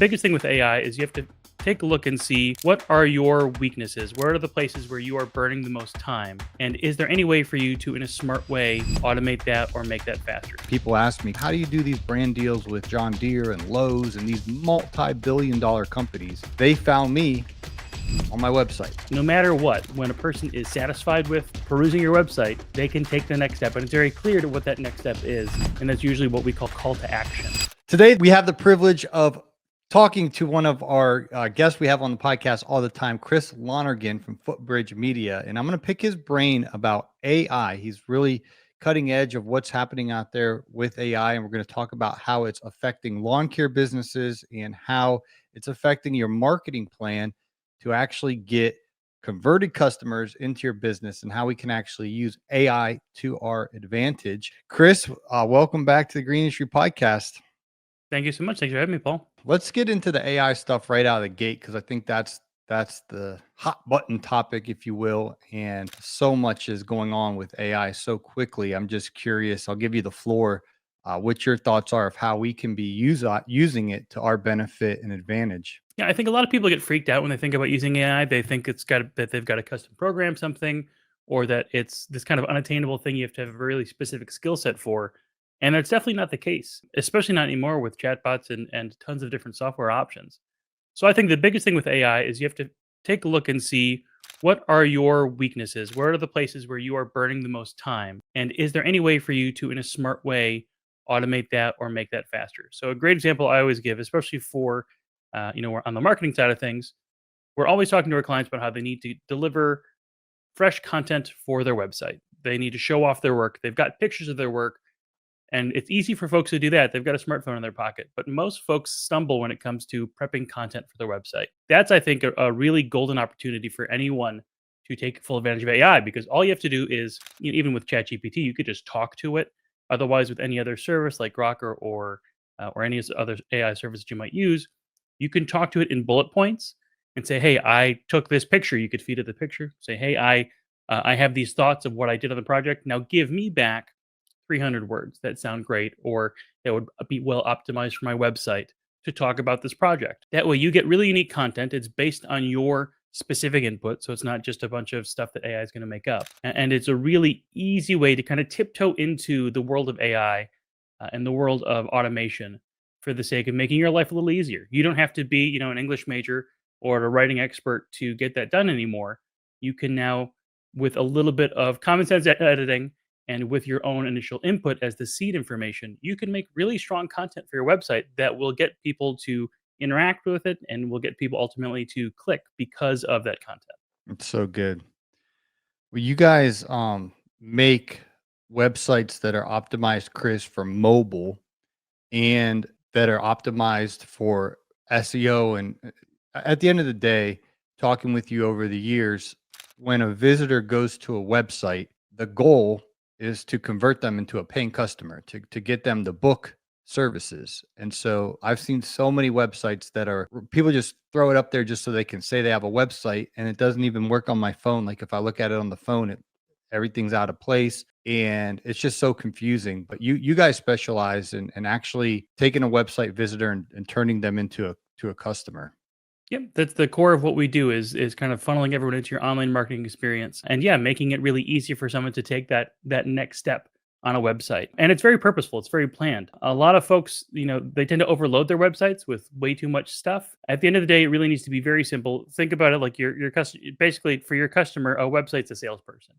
biggest thing with AI is you have to take a look and see what are your weaknesses? Where are the places where you are burning the most time? And is there any way for you to, in a smart way, automate that or make that faster? People ask me, how do you do these brand deals with John Deere and Lowe's and these multi-billion-dollar companies? They found me on my website. No matter what, when a person is satisfied with perusing your website, they can take the next step. And it's very clear to what that next step is. And that's usually what we call call to action. Today, we have the privilege of talking to one of our guests we have on the podcast all the time, Chris Lonergan from Footbridge Media. And I'm going to pick his brain about AI. He's really cutting edge of what's happening out there with AI. And we're going to talk about how it's affecting lawn care businesses and how it's affecting your marketing plan to actually get converted customers into your business and how we can actually use AI to our advantage. Chris, welcome back to the Green Industry Podcast. Thank you so much. Thanks for having me, Paul. Let's get into the AI stuff right out of the gate, because I think that's the hot button topic, if you will. And so much is going on with AI so quickly. I'm just curious. I'll give you the floor. What your thoughts are of how we can be using it to our benefit and advantage. Yeah, I think a lot of people get freaked out when they think about using AI. They think that they've got to custom program something, or that it's this kind of unattainable thing you have to have a really specific skill set for. And that's definitely not the case, especially not anymore with chatbots and tons of different software options. So I think the biggest thing with AI is you have to take a look and see what are your weaknesses? Where are the places where you are burning the most time? And is there any way for you to, in a smart way, automate that or make that faster? So a great example I always give, especially for, we're on the marketing side of things, we're always talking to our clients about how they need to deliver fresh content for their website. They need to show off their work. They've got pictures of their work. And it's easy for folks to do that. They've got a smartphone in their pocket. But most folks stumble when it comes to prepping content for their website. That's, I think, a really golden opportunity for anyone to take full advantage of AI, because all you have to do is, even with ChatGPT, you could just talk to it. Otherwise, with any other service like Grok or any other AI service that you might use, you can talk to it in bullet points and say, hey, I took this picture. You could feed it the picture. Say, hey, I have these thoughts of what I did on the project. Now give me back 300 words that sound great, or that would be well optimized for my website to talk about this project. That way you get really unique content. It's based on your specific input. So it's not just a bunch of stuff that AI is going to make up. And it's a really easy way to kind of tiptoe into the world of AI and the world of automation for the sake of making your life a little easier. You don't have to be, an English major or a writing expert to get that done anymore. You can now, with a little bit of common sense editing, and with your own initial input as the seed information, you can make really strong content for your website that will get people to interact with it and will get people ultimately to click because of that content. It's so good. Well, you guys make websites that are optimized, Chris, for mobile and that are optimized for SEO. And at the end of the day, talking with you over the years, when a visitor goes to a website, the goal is to convert them into a paying customer, to get them to book services. And so I've seen so many websites that are, people just throw it up there just so they can say they have a website, and it doesn't even work on my phone. Like if I look at it on the phone, everything's out of place and it's just so confusing. But you guys specialize in actually taking a website visitor and turning them into a customer. Yep, that's the core of what we do is kind of funneling everyone into your online marketing experience, and making it really easy for someone to take that next step on a website. And it's very purposeful. It's very planned. A lot of folks, they tend to overload their websites with way too much stuff. At the end of the day, it really needs to be very simple. Think about it like your customer. Basically, for your customer, a website's a salesperson.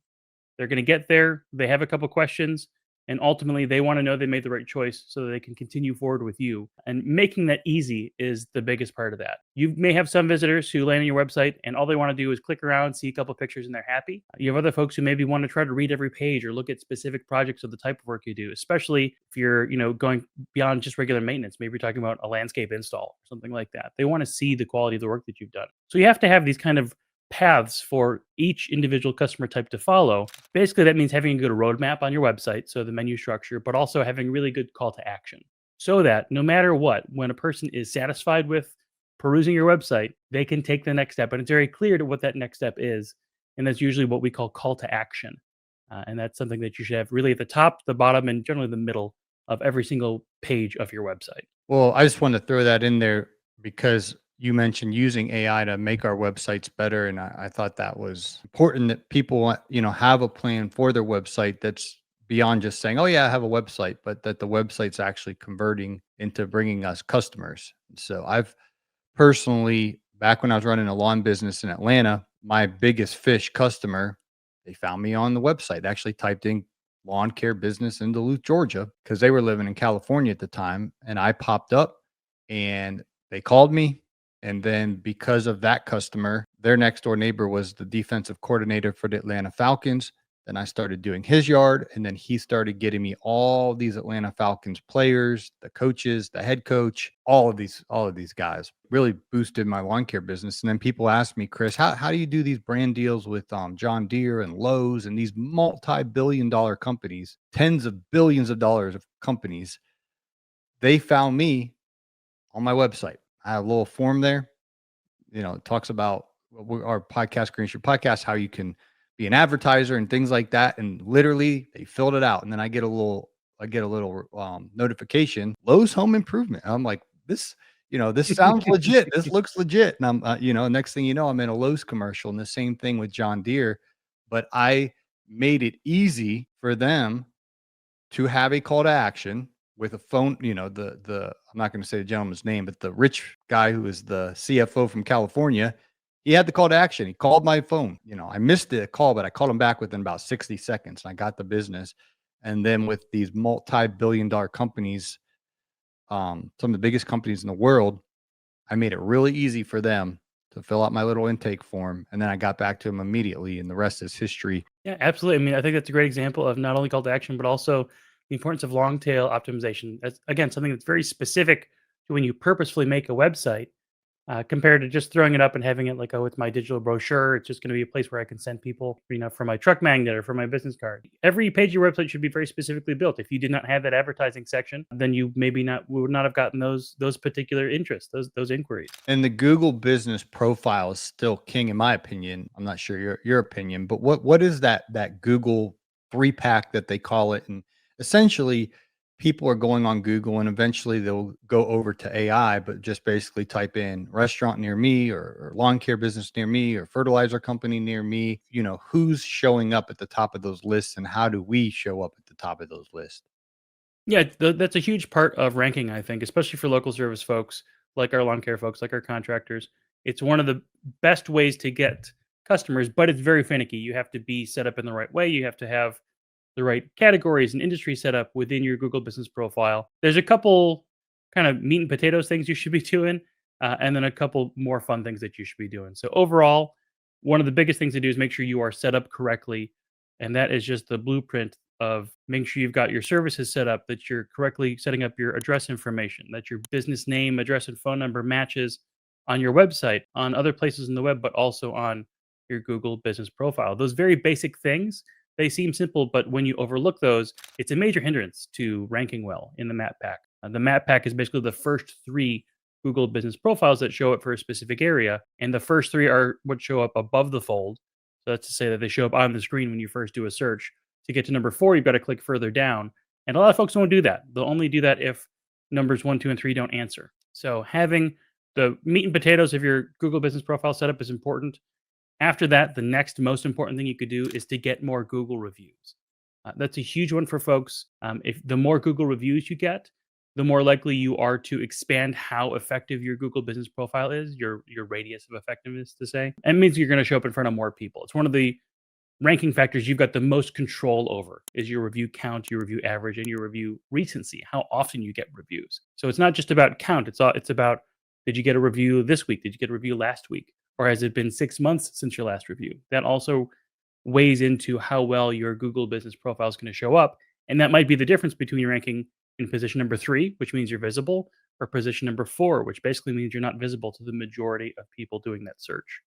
They're going to get there. They have a couple questions. And ultimately, they want to know they made the right choice so that they can continue forward with you. And making that easy is the biggest part of that. You may have some visitors who land on your website and all they want to do is click around, see a couple pictures, and they're happy. You have other folks who maybe want to try to read every page or look at specific projects of the type of work you do, especially if you're, going beyond just regular maintenance. Maybe you're talking about a landscape install or something like that. They want to see the quality of the work that you've done. So you have to have these kind of paths for each individual customer type to follow. Basically, that means having a good roadmap on your website, so the menu structure, but also having really good call to action, so that no matter what, when a person is satisfied with perusing your website, they can take the next step. And it's very clear to what that next step is. And that's usually what we call call to action. And that's something that you should have really at the top, the bottom, and generally the middle of every single page of your website. Well, I just wanted to throw that in there because you mentioned using AI to make our websites better, and I thought that was important that people have a plan for their website that's beyond just saying, "Oh yeah, I have a website," but that the website's actually converting into bringing us customers. So I've personally, back when I was running a lawn business in Atlanta, my biggest fish customer, they found me on the website. They actually typed in lawn care business in Duluth, Georgia, because they were living in California at the time. And I popped up and they called me. And then because of that customer, their next door neighbor was the defensive coordinator for the Atlanta Falcons. Then I started doing his yard, and then he started getting me all these Atlanta Falcons players, the coaches, the head coach, all of these guys. Really boosted my lawn care business. And then people ask me, Chris, how do you do these brand deals with John Deere and Lowe's and these multi-billion-dollar companies, tens of billions of dollars of companies? They found me on my website. I have a little form there. It talks about our podcast, Green Street Podcast, how you can be an advertiser and things like that. And literally, they filled it out, and then I get a little notification, Lowe's Home Improvement. And I'm like, this sounds legit. This looks legit. And next thing you know, I'm in a Lowe's commercial, and the same thing with John Deere. But I made it easy for them to have a call to action with a phone, I'm not going to say the gentleman's name, but the rich guy who is the CFO from California, he had the call to action. He called my phone. I missed the call, but I called him back within about 60 seconds and I got the business. And then with these multi-billion-dollar companies, some of the biggest companies in the world, I made it really easy for them to fill out my little intake form. And then I got back to them immediately, and the rest is history. Yeah, absolutely. I mean, I think that's a great example of not only call to action, but also the importance of long tail optimization. That's again something that's very specific to when you purposefully make a website, compared to just throwing it up and having it like, oh, it's my digital brochure. It's just going to be a place where I can send people, for my truck magnet or for my business card. Every page of your website should be very specifically built. If you did not have that advertising section, then you maybe not would not have gotten those particular interests, those inquiries. And the Google business profile is still king, in my opinion. I'm not sure your opinion, but what is that Google 3-pack that they call it? And essentially, people are going on Google, and eventually they'll go over to AI, but just basically type in restaurant near me, or lawn care business near me, or fertilizer company near me. Who's showing up at the top of those lists, and how do we show up at the top of those lists? Yeah, that's a huge part of ranking, I think, especially for local service folks like our lawn care folks, like our contractors. It's one of the best ways to get customers, but it's very finicky. You have to be set up in the right way. You have to have the right categories and industry set up within your Google business profile. There's a couple kind of meat and potatoes things you should be doing, and then a couple more fun things that you should be doing. So overall, one of the biggest things to do is make sure you are set up correctly, and that is just the blueprint of making sure you've got your services set up, that you're correctly setting up your address information, that your business name, address, and phone number matches on your website, on other places in the web, but also on your Google business profile. Those very basic things, they seem simple, but when you overlook those, it's a major hindrance to ranking well in the map pack. The map pack is basically the first three Google business profiles that show up for a specific area, and the first three are what show up above the fold. So that's to say that they show up on the screen when you first do a search. To get to number 4, you've got to click further down. And a lot of folks won't do that. They'll only do that if numbers 1, 2, and 3 don't answer. So having the meat and potatoes of your Google business profile set up is important. After that, the next most important thing you could do is to get more Google reviews. That's a huge one for folks. If the more Google reviews you get, the more likely you are to expand how effective your Google business profile is, your radius of effectiveness to say. And it means you're going to show up in front of more people. It's one of the ranking factors you've got the most control over is your review count, your review average, and your review recency, how often you get reviews. So it's not just about count. It's about, did you get a review this week? Did you get a review last week? Or has it been 6 months since your last review? That also weighs into how well your Google business profile is going to show up. And that might be the difference between your ranking in position number 3, which means you're visible, or position number 4, which basically means you're not visible to the majority of people doing that search.